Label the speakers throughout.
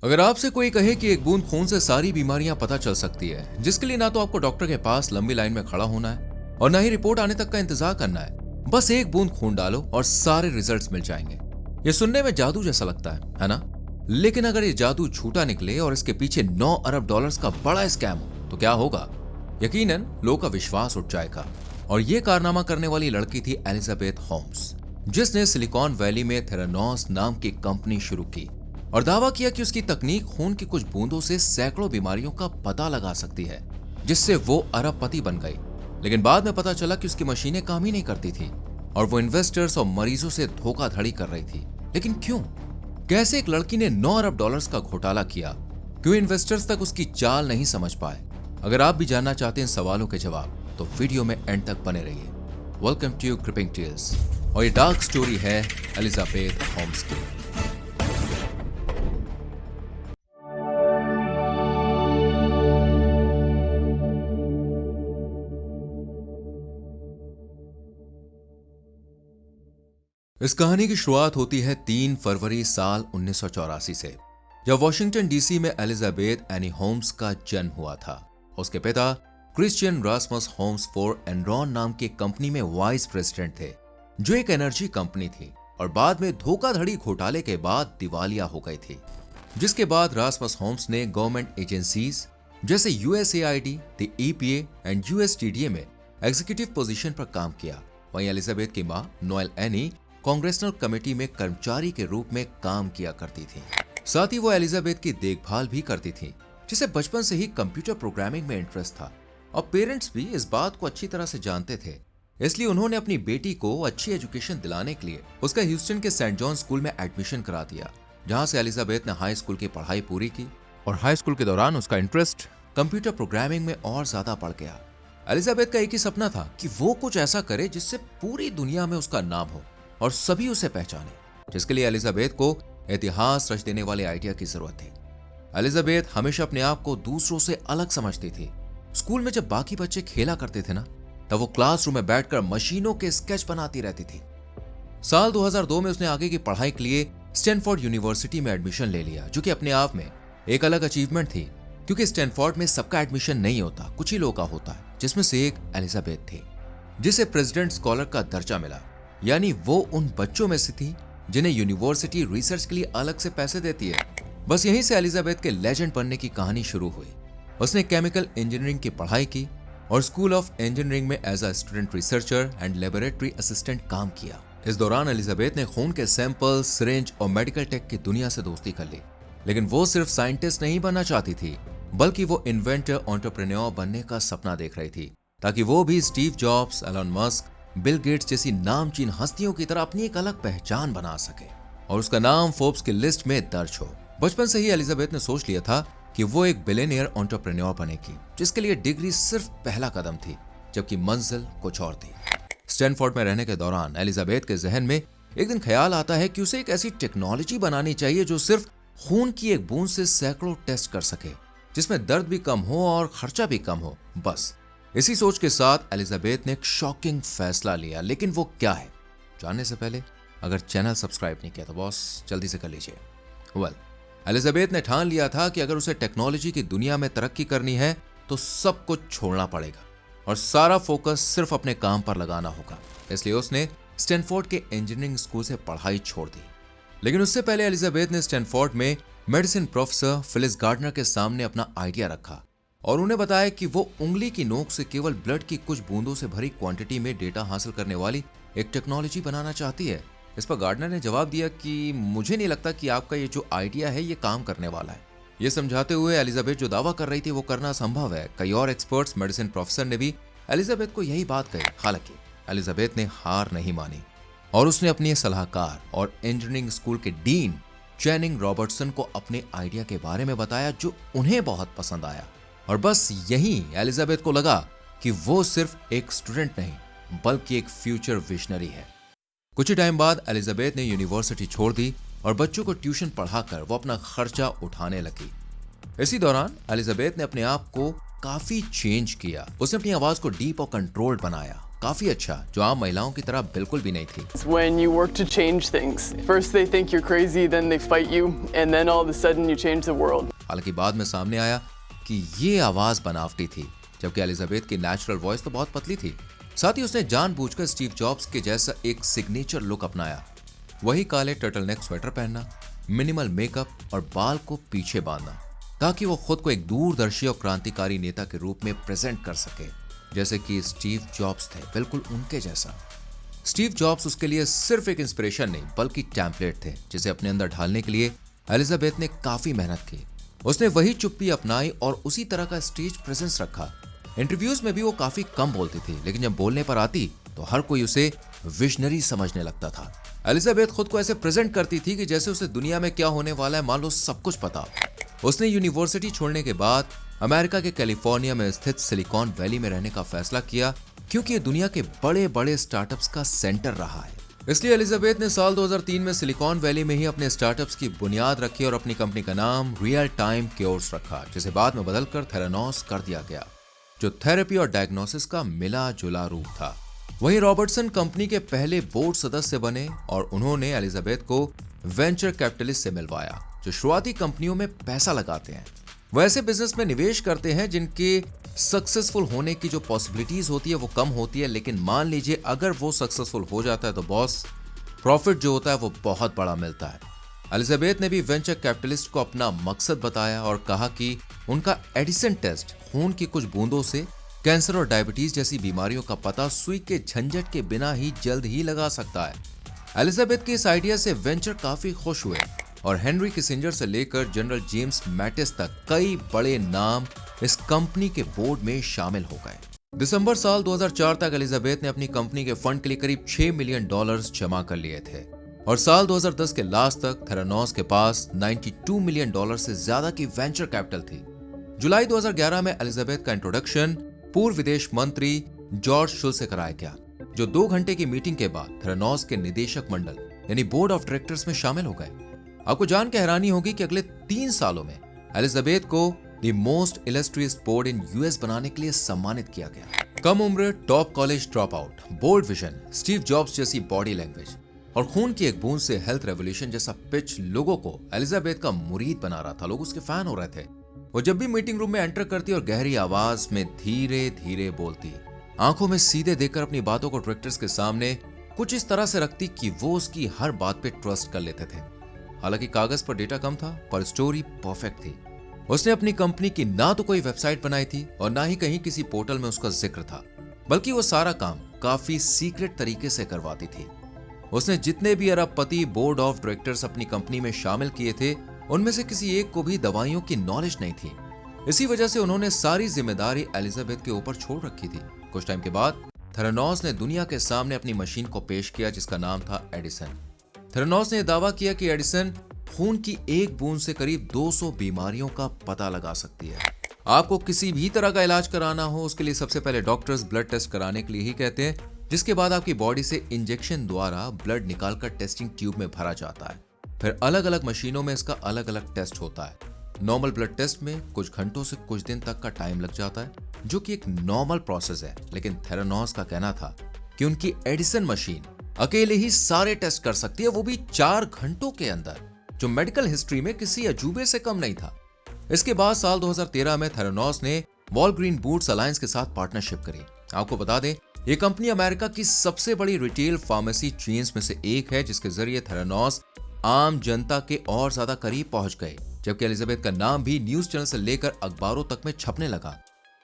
Speaker 1: अगर आपसे कोई कहे कि एक बूंद खून से सारी बीमारियां पता चल सकती है, जिसके लिए ना तो आपको डॉक्टर के पास लंबी लाइन में खड़ा होना है और ना ही रिपोर्ट आने तक का इंतजार करना है, बस एक बूंद खून डालो और सारे रिजल्ट्स मिल जाएंगे। ये सुनने में जादू जैसा लगता है ना? लेकिन अगर ये जादू झूठा निकले और इसके पीछे 9 अरब डॉलर्स का बड़ा स्कैम हो तो क्या होगा? यकीनन लोगों का विश्वास उठ जाएगा। और ये कारनामा करने वाली लड़की थी एलिजाबेथ होम्स, जिसने सिलिकॉन वैली में थेरानोस नाम की कंपनी शुरू की और दावा किया कि उसकी तकनीक खून की कुछ बूंदों से सैकड़ों बीमारियों का पता लगा सकती है, जिससे वो अरबपति बन गई। लेकिन बाद में पता चला कि उसकी मशीनें काम ही नहीं करती थी और वो इन्वेस्टर्स और मरीजों से धोखाधड़ी कर रही थी। लेकिन क्यों? कैसे एक लड़की ने 9 अरब डॉलर्स का घोटाला किया? क्यों इन्वेस्टर्स तक उसकी चाल नहीं समझ पाए? अगर आप भी जानना चाहते हैं इन सवालों के जवाब तो वीडियो में एंड तक बने रहिए। वेलकम टू क्रिपिंग टेल्स और ये डार्क स्टोरी है एलिजाबेथ होम्स की। इस कहानी की शुरुआत होती है 3 फरवरी साल 1984 से, जब वॉशिंगटन डीसी में एलिजाबेथ एनी होम्स का जन्म हुआ था। उसके पिता Christian Rasmus Holmes for Enron नाम की कंपनी में वाइस प्रेसिडेंट थे, जो एक एनर्जी कंपनी थी और बाद में धोखाधड़ी घोटाले के बाद दिवालिया हो गई थी। जिसके बाद रासमस होम्स ने गवर्नमेंट एजेंसीज जैसे यूएसएआईडी, द ईपीए एंड यूएसटीडीए में एग्जीक्यूटिव पोजीशन पर काम किया। वहीं एलिजाबेथ की मां नोएल एनी कांग्रेसनल कमेटी में कर्मचारी के रूप में काम किया करती थी। साथ ही वो एलिजाबेथ की देखभाल भी करती थी, जिसे बचपन से ही कंप्यूटर प्रोग्रामिंग में इंटरेस्ट था और पेरेंट्स भी इस बात को अच्छी तरह से जानते थे। इसलिए उन्होंने अपनी बेटी को अच्छी एजुकेशन दिलाने के लिए उसका ह्यूस्टन के सेंट जॉन स्कूल में एडमिशन करा दिया, जहां से एलिजाबेथ ने हाई स्कूल की पढ़ाई पूरी की और हाई स्कूल के दौरान उसका इंटरेस्ट कंप्यूटर प्रोग्रामिंग में और ज्यादा बढ़ गया। एलिजाबेथ का एक ही सपना था कि वो कुछ ऐसा करे जिससे पूरी दुनिया में उसका नाम हो और सभी उसे पहचाने, जिसके लिए एलिजाबेथ को इतिहास रच देने वाले आइडिया की जरूरत थी। एलिजाबेथ हमेशा अपने आप को दूसरों से अलग समझती थी। स्कूल में जब बाकी बच्चे खेला करते थे ना, तब वो क्लासरूम में बैठकर मशीनों के स्केच बनाती रहती थी। साल 2002 में उसने आगे की पढ़ाई के लिए स्टैनफोर्ड यूनिवर्सिटी में एडमिशन ले लिया, जो कि अपने आप में एक अलग अचीवमेंट थी, क्योंकि स्टैनफोर्ड में सबका एडमिशन नहीं होता, कुछ ही लोगों का होता है, जिसमें से एक एलिजाबेथ थी, जिसे प्रेसिडेंट स्कॉलर का दर्जा मिला। यानी वो उन बच्चों में से थी जिन्हें यूनिवर्सिटी रिसर्च के लिए अलग से पैसे देती है। बस यहीं से एलिजाबेथ के लेजेंड बनने की कहानी शुरू हुई। उसने केमिकल इंजीनियरिंग की पढ़ाई की और स्कूल ऑफ इंजीनियरिंग में as a student researcher and laboratory assistant काम किया। इस दौरान एलिजाबेथ ने खून के सैंपल, सिरिंज और मेडिकल टेक की दुनिया से दोस्ती कर ली। लेकिन वो सिर्फ साइंटिस्ट नहीं बनना चाहती थी, बल्कि वो इन्वेंटर, एंटरप्रेन्योर बनने का सपना देख रही थी, ताकि वो भी Steve Jobs, Elon Musk, Bill Gates जैसी नामचीन हस्तियों की तरह अपनी एक अलग पहचान बना सके और उसका नाम फोर्ब्स की लिस्ट में दर्ज हो। बचपन से ही एलिजाबेथ ने सोच लिया था कि वो एक बिलियनियर एंटरप्रेन्योर बनेगी, जिसके लिए डिग्री सिर्फ पहला कदम थी, जबकि मंजिल कुछ और थी। स्टैनफोर्ड में रहने के दौरान एलिजाबेथ के जहन में एक दिन ख्याल आता है कि उसे एक ऐसी टेक्नोलॉजी बनानी चाहिए जो सिर्फ खून की एक बूंद से सैकड़ों टेस्ट कर सके, जिसमें दर्द भी कम हो और खर्चा भी कम हो। बस इसी सोच के साथ एलिजाबेथ ने एक शॉकिंग फैसला लिया। लेकिन वो क्या है, जानने से पहले अगर चैनल सब्सक्राइब नहीं किया तो बॉस जल्दी से कर लीजिए। एलिजाबेथ ने ठान लिया था कि अगर उसे टेक्नोलॉजी की दुनिया में तरक्की करनी है तो सब कुछ छोड़ना पड़ेगा और सारा फोकस सिर्फ अपने काम पर लगाना होगा। इसलिए उसने स्टैनफोर्ड के इंजीनियरिंग स्कूल से पढ़ाई छोड़ दी। लेकिन उससे पहले एलिजाबेथ ने स्टैनफोर्ड में मेडिसिन प्रोफेसर फिलिस गार्डनर के सामने अपना आइडिया रखा और उन्हें बताया कि वो उंगली की नोक से केवल ब्लड की कुछ बूंदों से भरी क्वांटिटी में डेटा हासिल करने वाली एक टेक्नोलॉजी बनाना चाहती है। इस पर गार्डनर ने जवाब दिया कि मुझे नहीं लगता कि आपका ये जो आइडिया है ये काम करने वाला है। ये समझाते हुए एलिजाबेथ जो दावा कर रही थी वो करना संभव है। कई और एक्सपर्ट्स, मेडिसिन प्रोफेसर ने भी एलिजाबेथ को यही बात कही। हालांकि एलिजाबेथ ने हार नहीं मानी और उसने अपने सलाहकार और इंजीनियरिंग स्कूल के डीन चैनिंग रॉबर्टसन को अपने आइडिया के बारे में बताया, जो उन्हें बहुत पसंद आया। और बस यहीं एलिजाबेथ को लगा कि वो सिर्फ एक स्टूडेंट नहीं बल्कि एक फ्यूचर विजनरी है। कुछ ही टाइम बाद एलिजाबेथ ने यूनिवर्सिटी छोड़ दी और बच्चों को ट्यूशन पढ़ाकर वो अपना खर्चा उठाने लगी। इसी दौरान एलिजाबेथ ने अपने आप को काफी चेंज किया। उसने अपनी आवाज को डीप और कंट्रोल्ड बनाया काफी अच्छा, जो आम महिलाओं की तरह बिल्कुल भी नहीं थी।
Speaker 2: When you work to change things, first they think you're crazy, then they fight you, and then all of a sudden you change the world.
Speaker 1: हालांकि बाद में सामने आया कि ये आवाज बनावटी थी, जबकि एलिजाबेथ की नेचुरल वॉइस तो बहुत पतली थी। साथ ही उसने जानबूझकर स्टीव जॉब्स के जैसा एक सिग्नेचर लुक अपनाया, वही काले टर्टलनेक स्वेटर पहनना, मिनिमल मेकअप और बाल को पीछे बांधना, ताकि वो खुद को एक दूरदर्शी और क्रांतिकारी नेता के रूप में प्रेजेंट कर सके, जैसे कि स्टीव जॉब्स थे, बिल्कुल उनके जैसा। स्टीव जॉब्स उसके लिए सिर्फ एक इंस्पिरेशन नहीं बल्कि टेम्पलेट थे, जिसे अपने अंदर ढालने के लिए एलिजाबेथ ने काफी मेहनत की। उसने वही चुप्पी अपनाई और उसी तरह का स्टेज प्रेजेंस रखा। इंटरव्यूज में भी वो काफी कम बोलती थी, लेकिन जब बोलने पर आती तो हर कोई उसे विजनरी समझने लगता था। एलिजाबेथ खुद को ऐसे प्रेजेंट करती थी कि जैसे उसे दुनिया में क्या होने वाला है मान लो सब कुछ पता। उसने यूनिवर्सिटी छोड़ने के बाद अमेरिका के कैलिफोर्निया में स्थित सिलिकॉन वैली में रहने का फैसला किया, क्योंकि ये दुनिया के बड़े बड़े स्टार्टअप्स का सेंटर रहा है। इसलिए एलिजाबेथ ने साल 2003 में सिलिकॉन वैली में ही अपने स्टार्टअप्स की बुनियाद रखी और अपनी कंपनी का नाम रियल टाइम क्योर्स रखा, जिसे बाद में बदलकर थेरानोस कर दिया गया, जो थेरेपी और डायग्नोसिस का मिला जुला रूप था। वहीं रॉबर्टसन कंपनी के पहले बोर्ड सदस्य बने और उन्होंने एलिजाबेथ को वेंचर कैपिटलिस्ट से मिलवाया, जो शुरुआती कंपनियों में पैसा लगाते हैं। वो ऐसे बिजनेस में निवेश करते हैं जिनके सक्सेसफुल होने की जो पॉसिबिलिटीज होती है वो कम होती है, लेकिन मान लीजिए अगर वो सक्सेसफुल हो जाता है तो बॉस प्रॉफिट जो होता है वो बहुत बड़ा मिलता है। एलिजाबेथ ने भी वेंचर कैपिटलिस्ट को अपना मकसद बताया और कहा कि उनका एडिसन टेस्ट खून की कुछ बूंदों से कैंसर और डायबिटीज जैसी बीमारियों का पता सुई के झंझट के बिना ही जल्द ही लगा सकता है। एलिजाबेथ के इस आइडिया से वेंचर काफी खुश हुए और हेनरी किसिंजर से लेकर जनरल जेम्स मैटिस तक कई बड़े नाम इस कंपनी के बोर्ड में शामिल हो गए। दिसंबर साल 2004 तक एलिजाबेथ ने अपनी कंपनी के फंड के लिए करीब $6 मिलियन जमा कर लिए थे और साल 2010 के लास्ट तक थेरानोस के पास $92 मिलियन से ज्यादा की वेंचर कैपिटल थी। जुलाई 2011 में एलिजाबेथ का इंट्रोडक्शन पूर्व विदेश मंत्री जॉर्ज शुल्स से कराया गया, जो 2 घंटे की मीटिंग के बाद थेरानोस के निदेशक मंडल यानी बोर्ड ऑफ डायरेक्टर्स में शामिल हो गए। आपको जान के हैरानी होगी कि अगले 3 सालों में एलिजाबेथ को the most illustrious board in US बनाने के लिए सम्मानित किया गया। कम उम्र, top college drop out, bold vision, Steve Jobs जैसी बॉडी लैंग्वेज और खून की एक बूंद से हेल्थ रेवोल्यूशन जैसा पिच लोगों को एलिजाबेथ का मुरीद बना रहा था। लोग उसके फैन हो रहे थे। वो जब भी मीटिंग रूम में एंटर करती और गहरी आवाज में धीरे धीरे बोलती, आंखों में सीधे देखकर अपनी बातों को डायरेक्टर्स के सामने कुछ इस तरह से रखती कि वो उसकी हर बात पे ट्रस्ट कर लेते थे। हालांकि कागज पर डेटा कम था पर स्टोरी परफेक्ट थी। उसने अपनी कंपनी की ना तो कोई वेबसाइट बनाई थी और ना ही कहीं किसी पोर्टल में उसका जिक्र था, बल्कि वो सारा काम काफी सीक्रेट तरीके से करवाती थी। उसने जितने भी अरबपति बोर्ड ऑफ डायरेक्टर्स अपनी कंपनी में शामिल किए थे, उनमें से किसी एक को भी दवाइयों की नॉलेज नहीं थी। इसी वजह से उन्होंने सारी जिम्मेदारी एलिजाबेथ के ऊपर छोड़ रखी थी। कुछ टाइम के बाद थेरानोस ने दुनिया के सामने अपनी मशीन को पेश किया, जिसका नाम था एडिसन। थेरानोस ने दावा किया कि एडिसन खून की एक बूंद से करीब 200 बीमारियों का पता लगा सकती है। आपको किसी भी तरह का इलाज कराना हो, उसके लिए सबसे पहले डॉक्टर्स ब्लड टेस्ट कराने के लिए ही कहते हैं, जिसके बाद आपकी बॉडी से इंजेक्शन द्वारा ब्लड निकालकर टेस्टिंग ट्यूब में भरा जाता है। फिर अलग अलग मशीनों में इसका अलग अलग टेस्ट होता है। नॉर्मल ब्लड टेस्ट में कुछ घंटों से कुछ दिन तक का टाइम लग जाता है, जो कि एक नॉर्मल प्रोसेस है। लेकिन थेरानोस का कहना था कि उनकी एडिसन मशीन अकेले ही सारे टेस्ट कर सकती है, वो भी 4 घंटों के अंदर, जो मेडिकल हिस्ट्री में किसी अजूबे से कम नहीं था। इसके बाद साल 2013 में थेरानोस ने वॉलग्रीन बूट्स अलायंस के साथ पार्टनरशिप करी। आपको बता दें, ये कंपनी अमेरिका की सबसे बड़ी रिटेल फार्मेसी चेन्स में से एक है, जिसके जरिए थेरानोस आम जनता के और ज्यादा करीब पहुंच गए, जबकि एलिजाबेथ का नाम भी न्यूज चैनल से लेकर अखबारों तक में छपने लगा।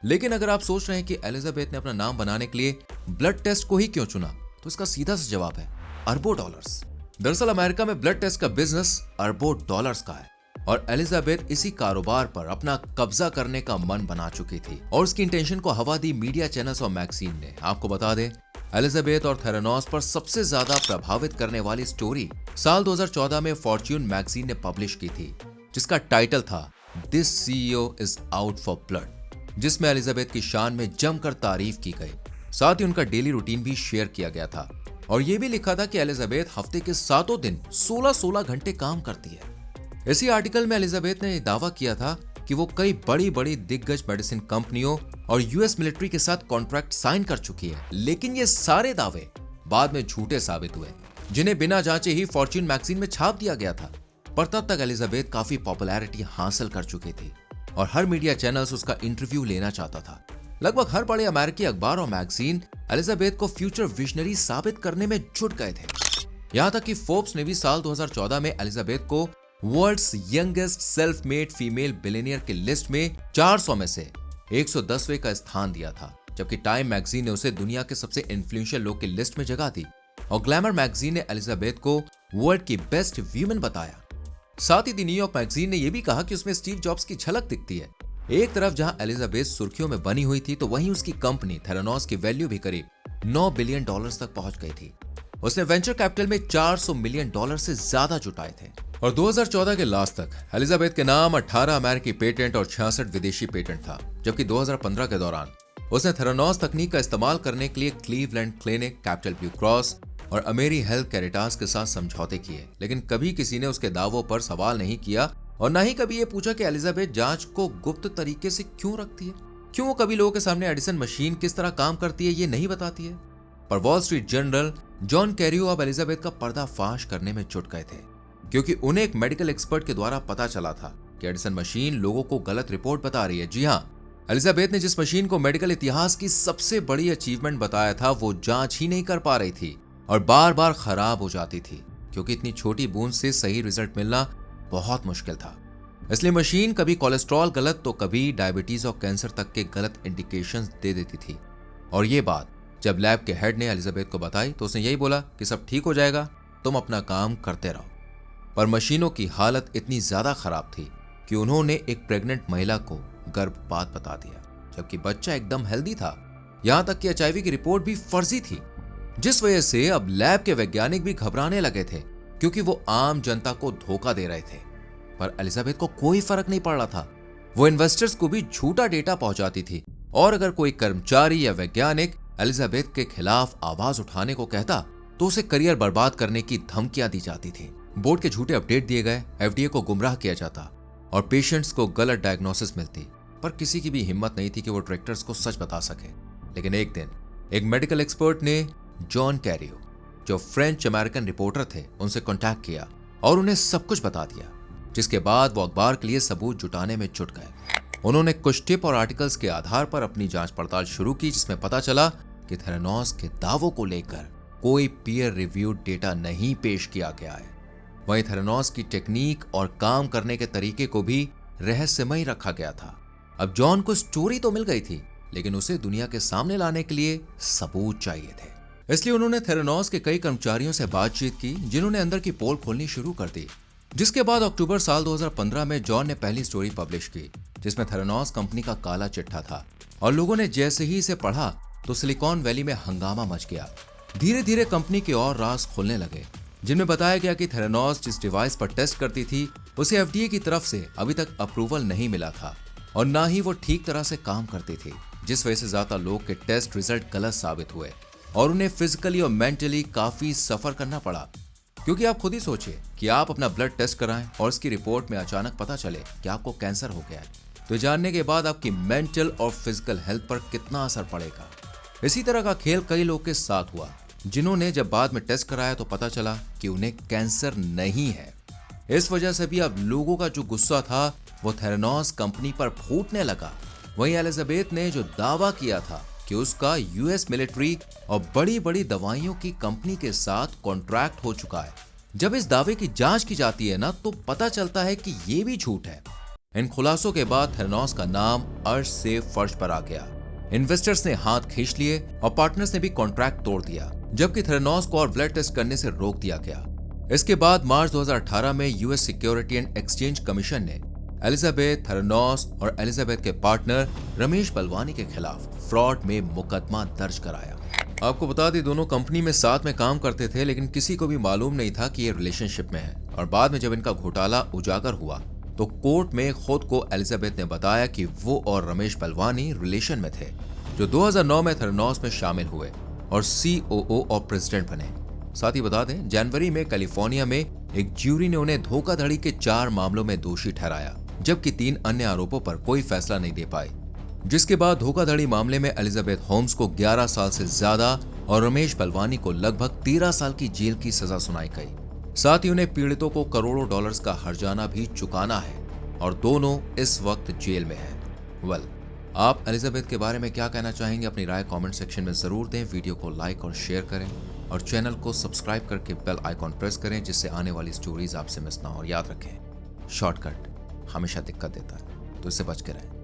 Speaker 1: लेकिन अगर आप सोच रहे हैं कि एलिजाबेथ ने अपना नाम बनाने के लिए ब्लड टेस्ट को ही क्यों चुना, तो इसका सीधा सा जवाब है अरबों डॉलर्स। दरअसल अमेरिका में ब्लड टेस्ट का बिजनेस अरबों डॉलर्स का है और एलिजाबेथ इसी कारोबार पर अपना कब्जा करने का मन बना चुकी थी और उसकी इंटेंशन को हवा दी मीडिया चैनल्स और मैगजीन ने। आपको बता दें, एलिजाबेथ और थेरानोस पर सबसे ज्यादा प्रभावित करने वाली स्टोरी साल 2014 में फॉर्च्यून मैगजीन ने पब्लिश की थी, जिसका टाइटल था this CEO is out for blood, जिसमें एलिजाबेथ की शान में जमकर तारीफ की गई। साथ ही उनका डेली रूटीन भी शेयर किया गया था और यह भी लिखा था कि एलिजाबेथ हफ्ते के 7 दिन 16-16 घंटे काम करती है। इसी आर्टिकल में एलिजाबेथ ने दावा किया था कि वो कई बड़ी बड़ी दिग्गज मेडिसिन कंपनियों और यूएस मिलिट्री के साथ कॉन्ट्रैक्ट साइन कर चुकी है। लेकिन ये सारे दावे बाद में झूठे साबित हुए, जिन्हें बिना जांचे ही फॉर्च्यून मैगजीन में छाप दिया गया था। पर तब तक एलिजाबेथ काफी पॉपुलैरिटी हासिल कर चुकी थी और हर मीडिया चैनल्स उसका इंटरव्यू लेना चाहता था। लगभग हर बड़े अमेरिकी अखबार और मैगजीन एलिजाबेथ को फ्यूचर विजनरी साबित करने में जुट गए थे। यहां तक कि फोर्ब्स ने भी साल 2014 में एलिजाबेथ को world's youngest self made female billionaire की लिस्ट में 400 में से 110वें का स्थान दिया था, जबकि टाइम मैगजीन ने उसे दुनिया के सबसे इन्फ्लुएंशियल लोग की लिस्ट में जगह दी और ग्लैमर मैगजीन ने एलिजाबेथ को वर्ल्ड की बेस्ट वीमेन बताया। साथ ही द न्यूयॉर्क मैगजीन ने यह भी कहा कि उसमें स्टीव जॉब्स की झलक दिखती है। एक तरफ जहां एलिजाबेथ सुर्खियों में बनी हुई थी, तो वहीं उसकी कंपनी थेरानोस की वैल्यू भी करीब $9 बिलियन तक पहुंच गई थी। उसने वेंचर कैपिटल में $400 मिलियन से ज्यादा जुटाए थे और 2014 के लास्ट तक एलिजाबेथ के नाम 18 अमेरिकी पेटेंट और 66 विदेशी पेटेंट था, जबकि 2015 के दौरान उसने थेरानोस तकनीक का इस्तेमाल करने के लिए Cleveland clinic, capital blue cross और अमेरी हेल्थ कैरिटास के साथ समझौते किए। लेकिन कभी किसी ने उसके दावों पर सवाल नहीं किया और न ही कभी ये पूछा कि एलिजाबेथ जांच को गुप्त तरीके से क्यों रखती है, क्यों वो कभी लोगों के सामने एडिसन मशीन किस तरह काम करती है ये नहीं बताती है। पर wall street journal John Cairo अब एलिजाबेथ का पर्दाफाश करने में जुट गए थे, क्योंकि उन्हें एक मेडिकल एक्सपर्ट के द्वारा पता चला था कि एडिसन मशीन लोगों को गलत रिपोर्ट बता रही है। जी हाँ, एलिजाबेथ ने जिस मशीन को मेडिकल इतिहास की सबसे बड़ी अचीवमेंट बताया था, वो जांच ही नहीं कर पा रही थी और बार बार खराब हो जाती थी, क्योंकि इतनी छोटी बूंद से सही रिजल्ट मिलना बहुत मुश्किल था। इसलिए मशीन कभी कोलेस्ट्रॉल गलत तो कभी डायबिटीज और कैंसर तक के गलत इंडिकेशंस दे देती थी। और ये बात जब लैब के हेड ने एलिजाबेथ को बताई तो उसने यही बोला कि सब ठीक हो जाएगा, तुम अपना काम करते रहो। पर मशीनों की हालत इतनी ज्यादा खराब थी कि उन्होंने एक प्रेग्नेंट महिला को गर्भपात बता दिया, जबकि बच्चा एकदम हेल्दी था। यहां तक कि एचआईवी की रिपोर्ट भी फर्जी थी, जिस वजह से अब लैब के वैज्ञानिक भी घबराने लगे थे, क्योंकि वो आम जनता को धोखा दे रहे थे। पर एलिजाबेथ को कोई फर्क नहीं पड़ रहा था। वो इन्वेस्टर्स को भी झूठा डेटा पहुंचाती थी और अगर कोई कर्मचारी या वैज्ञानिक एलिजाबेथ के खिलाफ आवाज उठाने को कहता तो उसे करियर बर्बाद करने की धमकियां दी जाती थी। बोर्ड के झूठे अपडेट दिए गए, एफडीए को गुमराह किया जाता और पेशेंट्स को गलत डायग्नोसिस मिलती। पर किसी की भी हिम्मत नहीं थी कि वो डायरेक्टर्स को सच बता सके। लेकिन एक दिन एक मेडिकल एक्सपर्ट ने जॉन कैरियो, जो फ्रेंच अमेरिकन रिपोर्टर थे, उनसे कॉन्टैक्ट किया और उन्हें सब कुछ बता दिया, जिसके बाद वो अखबार के लिए सबूत जुटाने में जुट गए। उन्होंने कुछ टिप और आर्टिकल्स के आधार पर अपनी जांच पड़ताल शुरू की, जिसमें पता चला कि थेरानोस के दावों को लेकर कोई पीयर रिव्यूड डेटा नहीं पेश किया गया है। वहीं थेरानोस की टेक्निक और काम करने के तरीके को भी रहस्यमय रखा गया था। अब जॉन को स्टोरी तो मिल गई थी, लेकिन उसे दुनिया के सामने लाने के लिए सबूत चाहिए थे। इसलिए उन्होंने थेरानोस के कई कर्मचारियों से बातचीत की, जिन्होंने अंदर की पोल खोलनी शुरू कर दी। जिसके बाद अक्टूबर साल 2015 में जॉन ने पहली स्टोरी पब्लिश की, जिसमें थेरानोस कंपनी का काला चिट्ठा था और लोगों ने जैसे ही इसे पढ़ा तो सिलिकॉन वैली में हंगामा मच गया। धीरे धीरे कंपनी के और राज खुलने लगे, जिनमें बताया गया कि थेरानोस जिस डिवाइस पर टेस्ट करती थी उसे एफडीए की तरफ से अभी तक अप्रूवल नहीं मिला था और ना ही वो ठीक तरह से काम करती थी, जिस वजह से ज्यादा लोग के टेस्ट रिजल्ट गलत साबित हुए और उन्हें फिजिकली और मेंटली काफी सफर करना पड़ा। क्योंकि आप खुद ही सोचिए कि आप अपना ब्लड टेस्ट कराएं और उसकी रिपोर्ट में अचानक पता चले कि आपको कैंसर हो गया है, तो जानने के बाद आपकी मेंटल और फिजिकल हेल्थ पर कितना असर पड़ेगा। इसी तरह का खेल कई लोग के साथ हुआ, जिन्होंने जब बाद में टेस्ट कराया तो पता चला कि उन्हें कैंसर नहीं है। इस वजह से भी अब लोगों का जो गुस्सा था वो थेरानोस कंपनी पर फूटने लगा। वहीं एलिजाबेथ ने जो दावा किया था कि उसका यूएस मिलिट्री और बड़ी बड़ी दवाइयों की कंपनी के साथ कॉन्ट्रैक्ट हो चुका है, जब इस दावे की जांच की जाती है ना, तो पता चलता है कि ये भी झूठ है। इन खुलासों के बाद थेरानोस का नाम अर्श से फर्श पर आ गया। इन्वेस्टर्स ने हाथ खींच लिए और पार्टनर्स ने भी कॉन्ट्रैक्ट तोड़ दिया, जबकि थेरानोस को और ब्लड टेस्ट करने से रोक दिया गया। इसके बाद मार्च 2018 में US security and exchange commission ने एलिजाबेथ, थेरानोस और एलिजाबेथ के पार्टनर रमेश बलवानी के खिलाफ फ्रॉड में मुकदमा दर्ज कराया। आपको बता दें, दोनों कंपनी में साथ में काम करते थे, लेकिन किसी को भी मालूम नहीं था कि ये रिलेशनशिप में है। और बाद में जब इनका घोटाला उजागर हुआ तो कोर्ट में खुद को एलिजाबेथ ने बताया कि वो और रमेश बलवानी रिलेशन में थे, जो 2009 में थेरानोस में शामिल हुए और सीओओ और प्रेसिडेंट बने। साथ ही बता दें, जनवरी में कैलिफोर्निया में एक ज्यूरी ने उन्हें धोखाधड़ी के 4 मामलों में दोषी ठहराया जबकि 3 अन्य आरोपों पर कोई फैसला नहीं दे पाए, जिसके बाद धोखाधड़ी मामले में एलिजाबेथ होम्स को 11 साल से ज्यादा और रमेश बलवानी को लगभग 13 साल की जेल की सजा सुनाई गई। साथ ही उन्हें पीड़ितों को करोड़ों डॉलर्स का हर्जाना भी चुकाना है और दोनों इस वक्त जेल में हैं। आप एलिजाबेथ के बारे में क्या कहना चाहेंगे? अपनी राय कमेंट सेक्शन में जरूर दें। वीडियो को लाइक और शेयर करें और चैनल को सब्सक्राइब करके बेल आइकॉन प्रेस करें, जिससे आने वाली स्टोरीज आपसे मिस ना हो। और याद रखें, शॉर्टकट हमेशा दिक्कत देता है, तो इससे बच के रहें।